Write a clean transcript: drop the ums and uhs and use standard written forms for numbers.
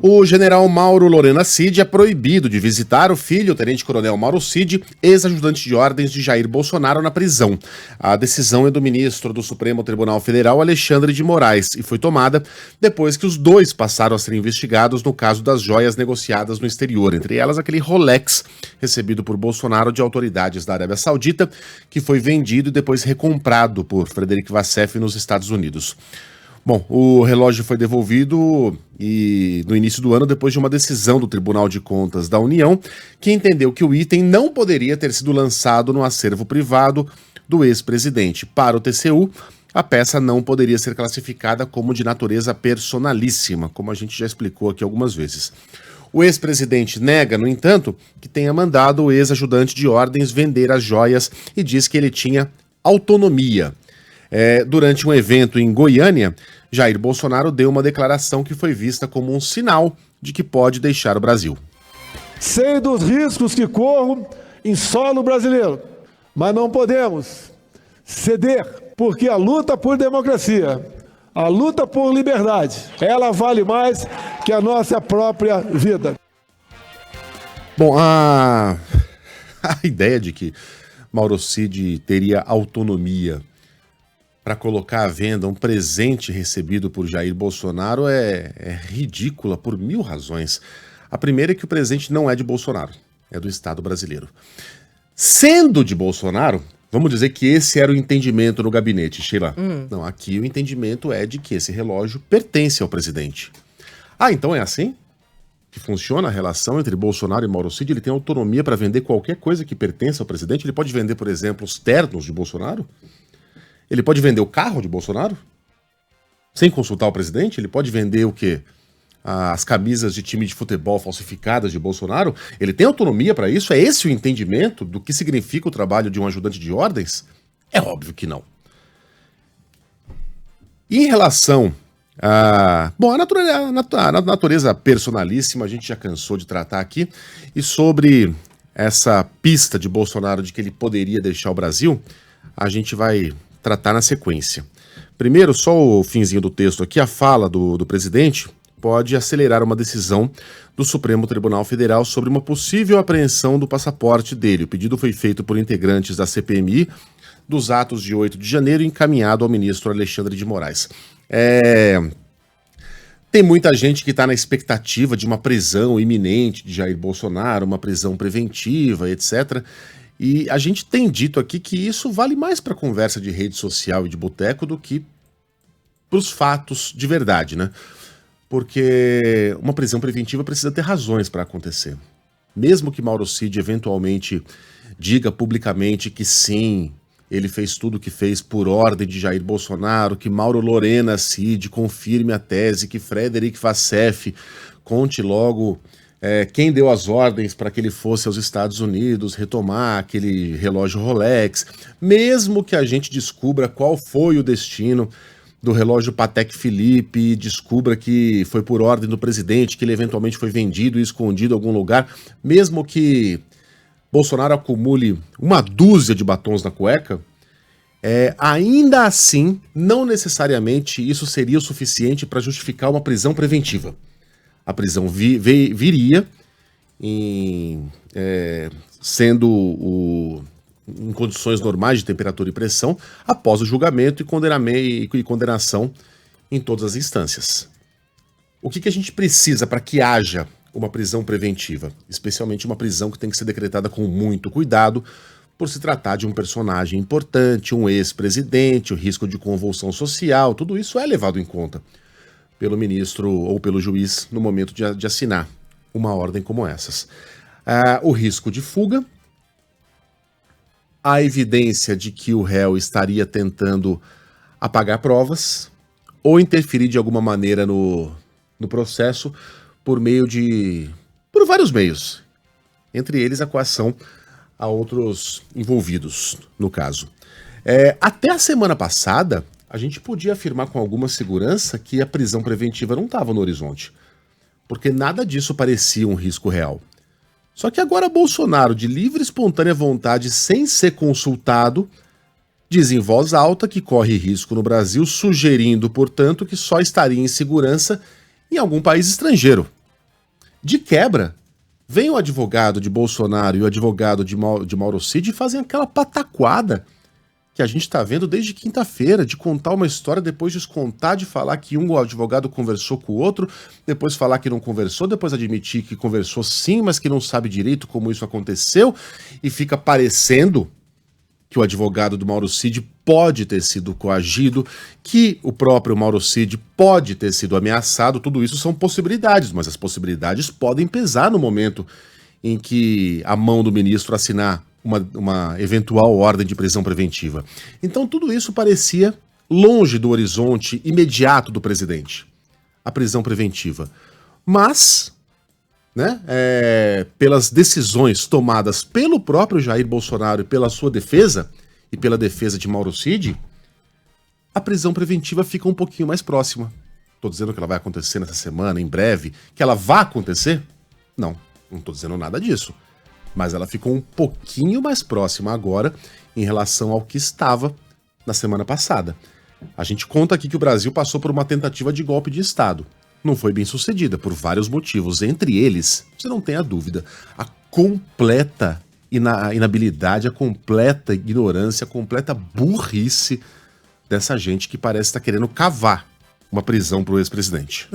O general Mauro Lorena Cid é proibido de visitar o filho, o tenente-coronel Mauro Cid, ex-ajudante de ordens de Jair Bolsonaro, na prisão. A decisão é do ministro do Supremo Tribunal Federal, Alexandre de Moraes, e foi tomada depois que os dois passaram a ser investigados no caso das joias negociadas no exterior, entre elas aquele Rolex recebido por Bolsonaro de autoridades da Arábia Saudita, que foi vendido e depois recomprado por Frederic Vassef nos Estados Unidos. Bom, o relógio foi devolvido no início do ano depois de uma decisão do Tribunal de Contas da União, que entendeu que o item não poderia ter sido lançado no acervo privado do ex-presidente. Para o TCU, a peça não poderia ser classificada como de natureza personalíssima, como a gente já explicou aqui algumas vezes. O ex-presidente nega, no entanto, que tenha mandado o ex-ajudante de ordens vender as joias e diz que ele tinha autonomia. Durante um evento em Goiânia, Jair Bolsonaro deu uma declaração que foi vista como um sinal de que pode deixar o Brasil. Sei dos riscos que corro em solo brasileiro, mas não podemos ceder, porque a luta por democracia, a luta por liberdade, ela vale mais que a nossa própria vida. Bom, a ideia de que Mauro Cid teria autonomia para colocar à venda um presente recebido por Jair Bolsonaro é ridícula por 1000 razões. A primeira é que o presente não é de Bolsonaro, é do Estado brasileiro. Sendo de Bolsonaro, vamos dizer que esse era o entendimento no gabinete, Sheila. Não, aqui o entendimento é de que esse relógio pertence ao presidente. Ah, então é assim que funciona a relação entre Bolsonaro e Mauro Cid? Ele tem autonomia para vender qualquer coisa que pertence ao presidente? Ele pode vender, por exemplo, os ternos de Bolsonaro? Ele pode vender o carro de Bolsonaro? Sem consultar o presidente? Ele pode vender o quê? As camisas de time de futebol falsificadas de Bolsonaro? Ele tem autonomia para isso? É esse o entendimento do que significa o trabalho de um ajudante de ordens? É óbvio que não. Em relação a natureza personalíssima, a gente já cansou de tratar aqui, e sobre essa pista de Bolsonaro de que ele poderia deixar o Brasil, a gente vai tratar na sequência. Primeiro, só o finzinho do texto aqui, a fala do presidente pode acelerar uma decisão do Supremo Tribunal Federal sobre uma possível apreensão do passaporte dele. O pedido foi feito por integrantes da CPMI dos atos de 8 de janeiro e encaminhado ao ministro Alexandre de Moraes. Tem muita gente que está na expectativa de uma prisão iminente de Jair Bolsonaro, uma prisão preventiva, etc., e a gente tem dito aqui que isso vale mais para conversa de rede social e de boteco do que para os fatos de verdade, né? Porque uma prisão preventiva precisa ter razões para acontecer. Mesmo que Mauro Cid eventualmente diga publicamente que sim, ele fez tudo o que fez por ordem de Jair Bolsonaro, que Mauro Lorena Cid confirme a tese, que Frederic Vassef conte logo quem deu as ordens para que ele fosse aos Estados Unidos retomar aquele relógio Rolex, mesmo que a gente descubra qual foi o destino do relógio Patek Philippe, descubra que foi por ordem do presidente, que ele eventualmente foi vendido e escondido em algum lugar, mesmo que Bolsonaro acumule uma dúzia de batons na cueca, ainda assim, não necessariamente isso seria o suficiente para justificar uma prisão preventiva. A prisão viria sendo em condições normais de temperatura e pressão após o julgamento e condenação em todas as instâncias. O que a gente precisa para que haja uma prisão preventiva? Especialmente uma prisão que tem que ser decretada com muito cuidado, por se tratar de um personagem importante, um ex-presidente, o risco de convulsão social, tudo isso é levado em conta pelo ministro ou pelo juiz no momento de assinar uma ordem como essas. O risco de fuga, a evidência de que o réu estaria tentando apagar provas ou interferir de alguma maneira no processo por vários meios, entre eles a coação a outros envolvidos no caso. Até a semana passada, a gente podia afirmar com alguma segurança que a prisão preventiva não estava no horizonte, porque nada disso parecia um risco real. Só que agora Bolsonaro, de livre e espontânea vontade, sem ser consultado, diz em voz alta que corre risco no Brasil, sugerindo, portanto, que só estaria em segurança em algum país estrangeiro. De quebra, vem o advogado de Bolsonaro e o advogado de Mauro Cid e fazem aquela pataquada que a gente tá vendo desde quinta-feira, de contar uma história, depois descontar, de falar que um advogado conversou com o outro, depois falar que não conversou, depois admitir que conversou sim, mas que não sabe direito como isso aconteceu, e fica parecendo que o advogado do Mauro Cid pode ter sido coagido, que o próprio Mauro Cid pode ter sido ameaçado. Tudo isso são possibilidades, mas as possibilidades podem pesar no momento em que a mão do ministro assinar uma eventual ordem de prisão preventiva. Então tudo isso parecia longe do horizonte imediato do presidente, a prisão preventiva. Mas, né, pelas decisões tomadas pelo próprio Jair Bolsonaro e pela sua defesa, e pela defesa de Mauro Cid, a prisão preventiva fica um pouquinho mais próxima. Estou dizendo que ela vai acontecer nessa semana, em breve, que ela vai acontecer? Não estou dizendo nada disso. Mas ela ficou um pouquinho mais próxima agora em relação ao que estava na semana passada. A gente conta aqui que o Brasil passou por uma tentativa de golpe de Estado. Não foi bem sucedida por vários motivos, entre eles, você não tenha dúvida, a completa inabilidade, a completa ignorância, a completa burrice dessa gente que parece estar querendo cavar uma prisão para o ex-presidente.